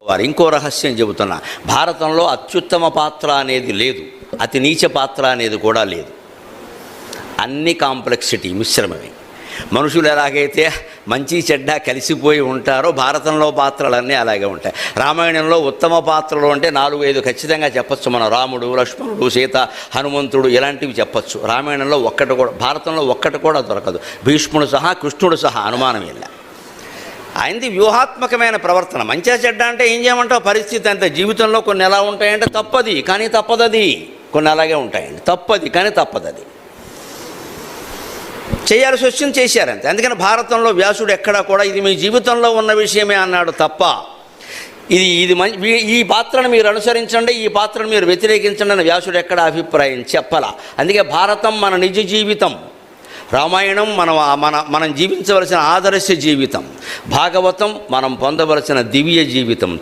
వారు ఇంకో రహస్యం చెబుతున్నా, భారతంలో అత్యుత్తమ పాత్ర అనేది లేదు, అతి నీచ పాత్ర అనేది కూడా లేదు. అన్ని కాంప్లెక్సిటీ మిశ్రమమే. మనుషులు ఎలాగైతే మంచి చెడ్డ కలిసిపోయి ఉంటారో భారతంలో పాత్రలన్నీ అలాగే ఉంటాయి. రామాయణంలో ఉత్తమ పాత్రలు అంటే 4-5 ఖచ్చితంగా చెప్పచ్చు. మనం రాముడు, లక్ష్మణుడు, సీత, హనుమంతుడు ఇలాంటివి చెప్పచ్చు. రామాయణంలో ఒక్కటి కూడా, భారతంలో ఒక్కటి కూడా దొరకదు. భీష్ముడు సహా, కృష్ణుడు సహా, అనుమానం ఇలా. ఆయనది వ్యూహాత్మకమైన ప్రవర్తన. మంచిగా చెడ్డ అంటే ఏం చేయమంటావు, పరిస్థితి అంతే. జీవితంలో కొన్ని ఎలా ఉంటాయంటే తప్పది కానీ తప్పదది, కొన్ని అలాగే ఉంటాయండి. తప్పది కానీ తప్పదది, చేయాల్సి వచ్చింది చేశారంతే. అందుకని భారతంలో వ్యాసుడు ఎక్కడా కూడా ఇది మీ జీవితంలో ఉన్న విషయమే అన్నాడు తప్ప ఈ పాత్రను మీరు అనుసరించండి, ఈ పాత్రను మీరు వ్యతిరేకించండి అని వ్యాసుడు ఎక్కడ అభిప్రాయం చెప్పలా. అందుకే భారతం మన నిజ జీవితం, రామాయణం మనం జీవించవలసిన ఆదర్శ జీవితం, భాగవతం మనం పొందవలసిన దివ్య జీవితం.